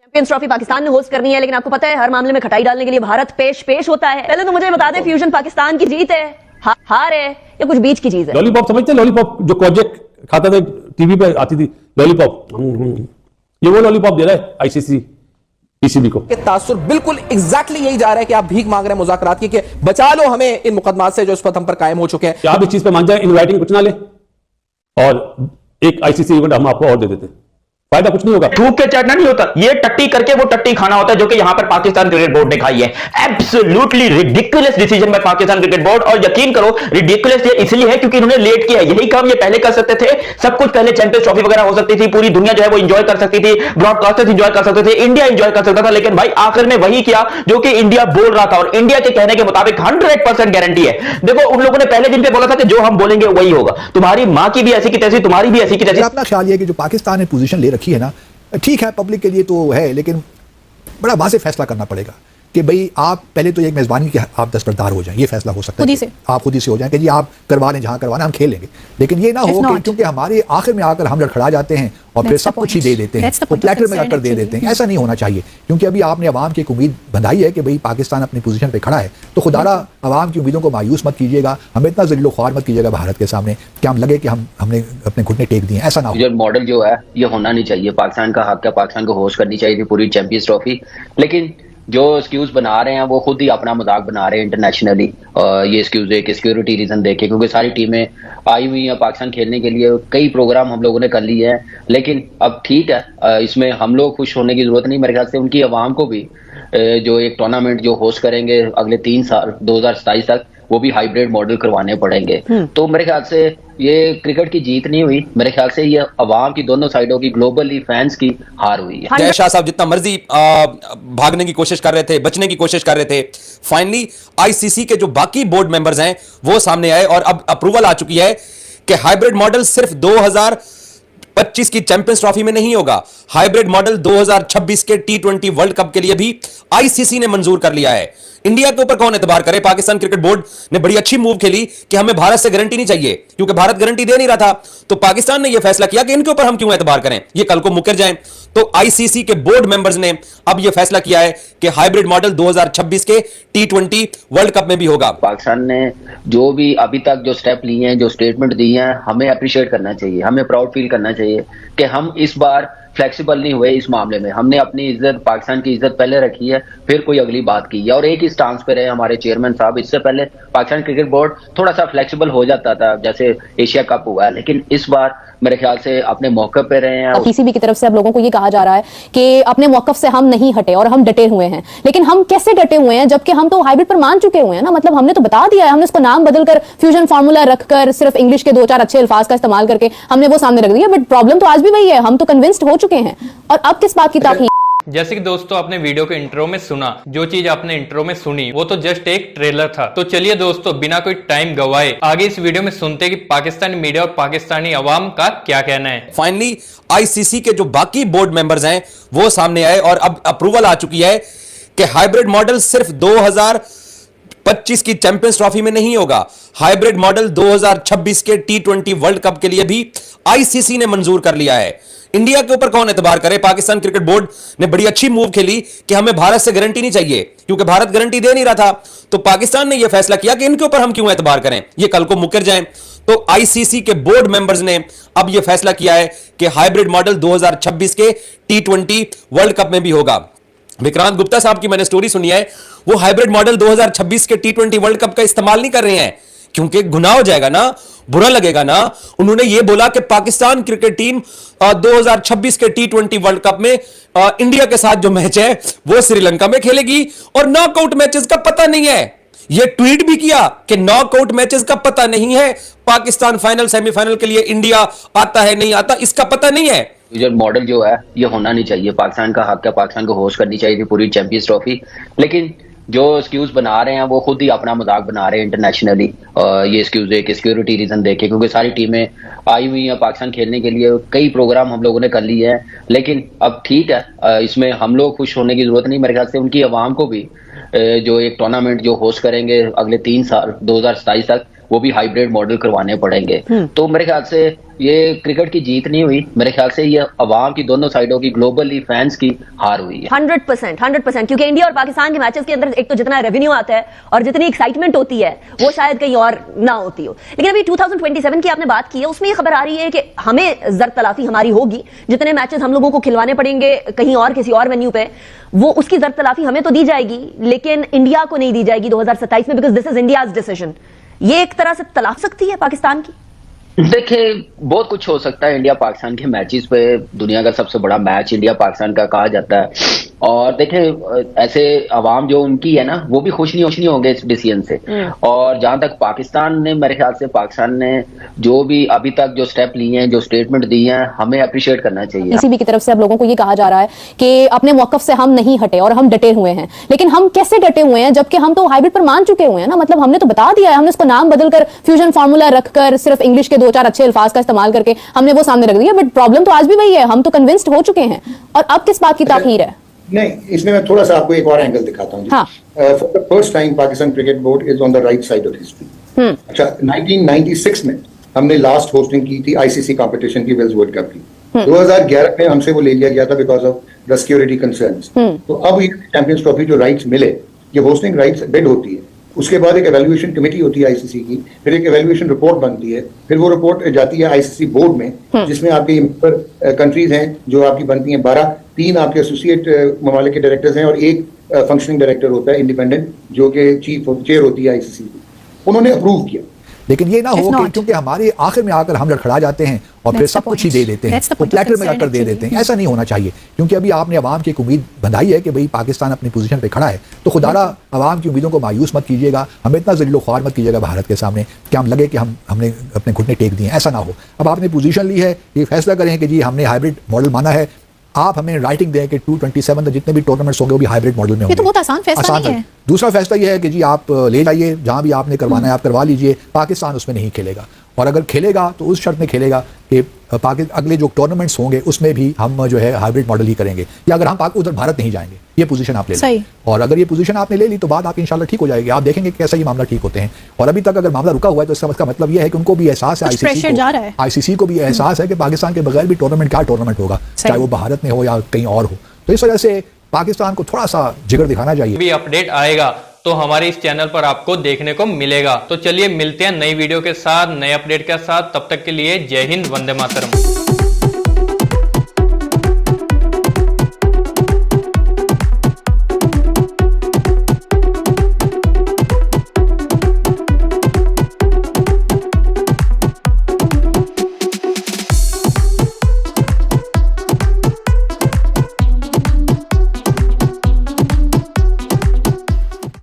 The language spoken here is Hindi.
चैंपियंस ट्रॉफी पाकिस्तान ने होस्ट करनी है, लेकिन आपको पता है हर मामले में खटाई डालने के लिए भारत पेश होता है। पहले तो मुझे बता दे, फ्यूजन पाकिस्तान की जीत है, हार है या कुछ बीच की चीज है? लॉलीपॉप समझते हैं? लॉलीपॉप जो कोजेक खाता था, टीवी पे आती थी लॉलीपॉप, ये वो लॉलीपॉप दे रहा है आईसीसी पीसीबी को। तासुर बिल्कुल एग्जैक्टली यही जा रहा है कि आप भीख मांग रहे हैं मुज़ाकरात की, कि बचा लो हमें इन मुकदमात से जो इस वक्त हम पर कायम हो चुके हैं। आप इस चीज पे मान जाए, इन राइटिंग कुछ ना ले और एक आईसीसी इवेंट हम आपको और दे देते, फायदा कुछ नहीं होगा। थूक के चढ़ना नहीं होता, ये टट्टी करके वो टट्टी खाना होता है, जो कि यहां पर पाकिस्तान क्रिकेट बोर्ड ने खाई है। Absolutely ridiculous decision by Pakistan cricket board. और यकीन करो रिडिकुलस ये इसलिए है क्योंकि इन्होंने लेट किया है। यही काम ये पहले कर सकते थे, सब कुछ पहले चैंपियंस ट्रॉफी वगैरह हो सकती थी, पूरी दुनिया जो है वो एंजॉय कर सकती थी, ब्रॉडकास्टर्स एंजॉय कर सकते थे, इंडिया एंजॉय कर सकता था। लेकिन भाई आखिर में वही किया जो कि इंडिया बोल रहा था, और इंडिया के कहने के मुताबिक 100% गारंटी है। देखो उन लोगों ने पहले दिन पे बोला था कि जो हम बोलेंगे वही होगा। तुम्हारी मां की भी ऐसी की तैसी, तुम्हारी भी ऐसी की तैसी। अपना ख्याल ये कि जो पाकिस्तान ने पोजीशन ले रखी है ना, ठीक है पब्लिक के लिए तो है, लेकिन बड़ा वाज़ेह फैसला करना पड़ेगा कि भाई आप पहले तो एक मेज़बानी के आप दस्तबरदार हो जाएं। ये फैसला हो सकता है आप खुद ही से हो जाएं कि जी आप करवा लें, जहां करवाना हम खेल लेंगे। लेकिन ये ना हो कि क्योंकि हमारे आखिर में आकर हम लड़खड़ा जाते हैं और फिर सब कुछ ही दे देते हैं, वो प्लेटर में आकर दे देते हैं। ऐसा नहीं होना चाहिए, क्योंकि अभी आपने अवाम की एक उम्मीद बंधाई है कि भाई पाकिस्तान अपनी पोजीशन पे खड़ा है, तो खुदारा अवाम की उम्मीदों को मायूस मत कीजिएगा, हमें इतना ज़लीलो ख्वार मत कीजिएगा भारत के सामने कि हम लगे कि हमने अपने घुटने टेक दिए। ऐसा ना हो। मॉडल जो है ये होना नहीं चाहिए। पाकिस्तान का हक है, पाकिस्तान को होस्ट करनी चाहिए थी पूरी चैंपियंस ट्रॉफी, लेकिन जो एक्सक्यूज बना रहे हैं वो खुद ही अपना मजाक बना रहे हैं इंटरनेशनली। ये एक्सक्यूज है कि सिक्योरिटी रीजन देखे, क्योंकि सारी टीमें आई हुई हैं पाकिस्तान खेलने के लिए, कई प्रोग्राम हम लोगों ने कर लिए हैं। लेकिन अब ठीक है, इसमें हम लोग खुश होने की जरूरत नहीं, मेरे ख्याल से उनकी आवाम को भी जो एक टूर्नामेंट जो होस्ट करेंगे अगले 3 साल 2027 तक, वो भी हाइब्रिड मॉडल करवाने पड़ेंगे। तो मेरे ख्याल से ये क्रिकेट की जीत नहीं हुई, मेरे ख्याल से ये अवाम की दोनों साइडों की, ग्लोबली फैंस की हार हुई है। जय शाह साहब जितना मर्जी भागने की कोशिश कर रहे थे, बचने की कोशिश कर रहे थे, फाइनली आईसीसी के जो बाकी बोर्ड मेंबर्स हैं वो सामने आए और अब अप्रूवल आ चुकी है कि हाइब्रिड मॉडल सिर्फ 2025 की चैंपियंस ट्रॉफी में नहीं होगा, हाइब्रिड मॉडल 2026 के T20 वर्ल्ड कप के लिए भी आईसीसी ने मंजूर कर लिया है। इंडिया के ऊपर कौन एतबार करे? पाकिस्तान क्रिकेट बोर्ड ने बड़ी अच्छी मूव खेली कि हमें भारत से गारंटी नहीं चाहिए, क्योंकि भारत गारंटी दे नहीं रहा था, तो पाकिस्तान ने यह फैसला किया कि इनके ऊपर हम क्यों एतबार करें, ये कल को मुकर जाएं। तो आईसीसी के बोर्ड मेंबर्स ने अब यह फैसला किया है कि हाइब्रिड मॉडल 2026 के T20 वर्ल्ड कप में भी होगा। पाकिस्तान ने जो भी अभी तक जो स्टेप लिए हैं, जो स्टेटमेंट दी हैं, हमें अप्रिशिएट करना चाहिए, हमें प्राउड फील करना चाहिए कि हम इस बार फ्लेक्सिबल नहीं हुए इस मामले में। हमने अपनी इज्जत, पाकिस्तान की इज्जत पहले रखी है, फिर कोई अगली बात की है, और एक ही स्टांस पे रहे हमारे चेयरमैन साहब। इससे पहले पाकिस्तान क्रिकेट बोर्ड थोड़ा सा फ्लेक्सिबल हो जाता था, जैसे एशिया कप हुआ है, लेकिन इस बार मेरे ख्याल से अपने मौके पे रहे हैं। पीसीबी की तरफ से अब लोगों को ये कहा जा रहा है कि अपने मौकफ से हम नहीं हटे और हम डटे हुए हैं। लेकिन हम कैसे डटे हुए हैं, जबकि हम तो हाइब्रिड पर मान चुके हुए हैं ना? मतलब हमने तो बता दिया है, हमने उसको नाम बदलकर फ्यूजन फार्मूला रखकर सिर्फ इंग्लिश के 2-4 अच्छे अल्फाज का इस्तेमाल करके हमने वो सामने रख दिया, बट प्रॉब्लम तो आज भी वही है, हम तो कन्विंस्ड हो चुके हैं। और अब किस बात की ताक़ीद? जैसे कि दोस्तों आपने वीडियो के इंट्रो में सुना, जो चीज आपने इंट्रो में सुनी वो तो जस्ट एक ट्रेलर था। तो चलिए दोस्तों बिना कोई टाइम गवाए आगे इस वीडियो में सुनते कि पाकिस्तानी मीडिया और पाकिस्तानी अवाम का क्या कहना है। फाइनली आईसीसी के जो बाकी बोर्ड मेंबर्स हैं वो सामने आए और अब अप्रूवल आ चुकी है कि हाइब्रिड मॉडल सिर्फ 2025 की चैंपियंस ट्रॉफी में नहीं होगा, हाइब्रिड मॉडल 2026 के T20 वर्ल्ड कप के लिए भी आईसीसी ने मंजूर कर लिया है। इंडिया के ऊपर कौन एतबार करे? पाकिस्तान क्रिकेट बोर्ड ने बड़ी अच्छी मूव खेली कि हमें भारत से गारंटी नहीं चाहिए, क्योंकि भारत गारंटी दे नहीं रहा था, तो पाकिस्तान ने यह फैसला किया कि इनके ऊपर हम क्यों एतबार करें, ये कल को मुकर जाएं। तो आईसीसी के बोर्ड मेंबर्स ने अब यह फैसला किया है कि हाइब्रिड मॉडल 2026 के T20 वर्ल्ड कप में भी होगा। विक्रांत गुप्ता साहब की मैंने स्टोरी सुनी है, वो हाइब्रिड मॉडल 2026 के T20 वर्ल्ड कप का इस्तेमाल नहीं कर रहे हैं, क्योंकि गुनाह हो जाएगा ना, बुरा लगेगा ना। उन्होंने ये बोला कि पाकिस्तान क्रिकेट टीम 2026 के T20 वर्ल्ड कप में इंडिया के साथ जो मैच है वो श्रीलंका में खेलेगी, और नॉकआउट मैचेस का पता नहीं है। ये ट्वीट भी किया कि नॉकआउट मैचेस का पता नहीं है, पाकिस्तान फाइनल सेमीफाइनल के लिए इंडिया आता है नहीं आता इसका पता नहीं है। मॉडल जो है ये होना नहीं चाहिए। पाकिस्तान का हक है, पाकिस्तान को होस्ट करनी चाहिए थी पूरी चैंपियंस ट्रॉफी, लेकिन जो एक्सक्यूज बना रहे हैं वो खुद ही अपना मजाक बना रहे हैं इंटरनेशनली। ये एक्सक्यूज है कि सिक्योरिटी रीजन देखे, क्योंकि सारी टीमें आई हुई हैं पाकिस्तान खेलने के लिए, कई प्रोग्राम हम लोगों ने कर लिए हैं। लेकिन अब ठीक है, इसमें हम लोग खुश होने की जरूरत नहीं, मेरे ख्याल से उनकी आवाम को भी जो एक टूर्नामेंट जो होस्ट करेंगे अगले 3 साल 2027 तक, वो भी हाइब्रिड मॉडल करवाने पड़ेंगे। तो मेरे ख्याल से ये क्रिकेट की जीत नहीं हुई, मेरे ख्याल से ये अवाम की दोनों साइडों की, ग्लोबली फैंस की हार हुई है। 100%, क्योंकि इंडिया और पाकिस्तान के मैचेस के अंदर एक तो जितना रेवेन्यू आता है और जितनी एक्साइटमेंट होती है वो शायद कहीं और ना होती हो। लेकिन अभी 2027 की आपने बात की है, उसमें ये खबर आ रही है कि हमें जर तलाफी हमारी होगी, जितने मैचेस हम लोगों को खिलवाने पड़ेंगे कहीं और किसी और वेन्यू पे, वो उसकी जर तलाफी हमें तो दी जाएगी लेकिन इंडिया को नहीं दी जाएगी 2027 में, because this is India's decision. ये एक तरह से तलाक सकती है पाकिस्तान की। देखिए बहुत कुछ हो सकता है इंडिया पाकिस्तान के मैचेस पे, दुनिया का सबसे बड़ा मैच इंडिया पाकिस्तान का कहा जाता है। और देखें ऐसे अवाम जो उनकी है ना वो भी खुश नहीं होंगे इस डिसीजन से। और जहां तक पाकिस्तान ने, मेरे ख्याल से पाकिस्तान ने जो भी अभी तक जो स्टेप लिए हैं, जो स्टेटमेंट दी हैं, हमें अप्रिशिएट करना चाहिए। पीसीबी की तरफ से अब लोगों को ये कहा जा रहा है कि अपने मौकफ से हम नहीं हटे और हम डटे हुए हैं। लेकिन हम कैसे डटे हुए हैं जबकि हम तो हाइब्रिड पर मान चुके हुए हैं ना, मतलब हमने तो बता दिया है, हमने उसको नाम बदलकर फ्यूजन फार्मूला रखकर सिर्फ इंग्लिश के 2-4 अच्छे अल्फाज का इस्तेमाल करके हमने वो सामने रख दिया। बट प्रॉब्लम तो आज भी वही है, हम तो कन्विंस्ड हो चुके हैं। और अब किस बात की ताखीर है? नहीं, इसमें मैं थोड़ा सा आपको एक और एंगल दिखाता हूँ। हाँ। For the first time Pakistan cricket board is on the right side of history. अच्छा, 1996 में हमने लास्ट होस्टिंग की थी आईसीसी कंपटीशन की, वेल्स वर्ल्ड कप की। 2011 में हमसे वो ले लिया गया था because of the security concerns. तो अब ये चैंपियंस ट्रॉफी जो राइट्स मिले, ये होस्टिंग राइट्स बिड होती है, उसके बाद एक एवेल्युएशन कमेटी होती है आईसीसी की, फिर एक एवेल्युएशन रिपोर्ट बनती है, फिर वो रिपोर्ट जाती है आईसीसी बोर्ड में, जिसमें आपके मेंबर कंट्रीज हैं जो आपकी बनती हैं 12, 3 आपके एसोसिएट ममालिक के डायरेक्टर्स हैं और एक फंक्शनिंग डायरेक्टर होता है इंडिपेंडेंट, जो कि चेयर होती है आईसीसी की। उन्होंने अप्रूव किया। लेकिन ये ना हो कि क्योंकि हमारे आखिर में आकर हम लड़खड़ा जाते हैं और फिर सब कुछ ही दे देते हैं, वो प्लेटर में रखकर दे देते हैं। ऐसा नहीं होना चाहिए, क्योंकि अभी आपने अवाम की एक उम्मीद बंधाई है कि भाई पाकिस्तान अपनी पोजीशन पे खड़ा है, तो खुदारा अवाम की उम्मीदों को मायूस मत कीजिएगा, हमें इतना ज़लीलो ख्वार मत कीजिएगा भारत के सामने कि हम लगे कि हमने अपने घुटने टेक दिए। ऐसा ना हो। अब आपने पोजीशन ली है, ये फैसला करें कि जी हमने हाइब्रिड मॉडल माना है, आप हमें राइटिंग दें कि 227 जितने भी टूर्नामेंट्स होंगे वो भी हाइब्रिड मॉडल में होंगे। ये तो बहुत आसान फैसला नहीं है। दूसरा फैसला ये है कि जी आप ले जाइए, जहां भी आपने करवाना है आप करवा लीजिए, पाकिस्तान उसमें नहीं खेलेगा। और अगर खेलेगा तो उस शर्त में खेलेगा कि अगले जो टूर्नामेंट्स होंगे उसमें भी हम जो है हाइब्रिड मॉडल ही करेंगे, या अगर हम उधर भारत नहीं जाएंगे। ये पोजीशन आप ले लें, और अगर ये पोजीशन आपने ले ली तो बात आपकी इंशाल्लाह ठीक हो जाएगी। आप देखेंगे कैसा ये मामला ठीक होते हैं। और अभी तक अगर मामला रुका हुआ है तो इसका मतलब ये है कि उनको भी एहसास है, आईसीसी को भी एहसास है कि पाकिस्तान के बगैर भी टूर्नामेंट क्या टूर्नामेंट होगा, चाहे वो भारत में हो या कहीं और हो। तो इस वजह से पाकिस्तान को थोड़ा सा जिगर दिखाना चाहिए। भी अपडेट आएगा तो हमारे इस चैनल पर आपको देखने को मिलेगा। तो चलिए मिलते हैं नई वीडियो के साथ, नए अपडेट के साथ। तब तक के लिए जय हिंद, वंदे मातरम।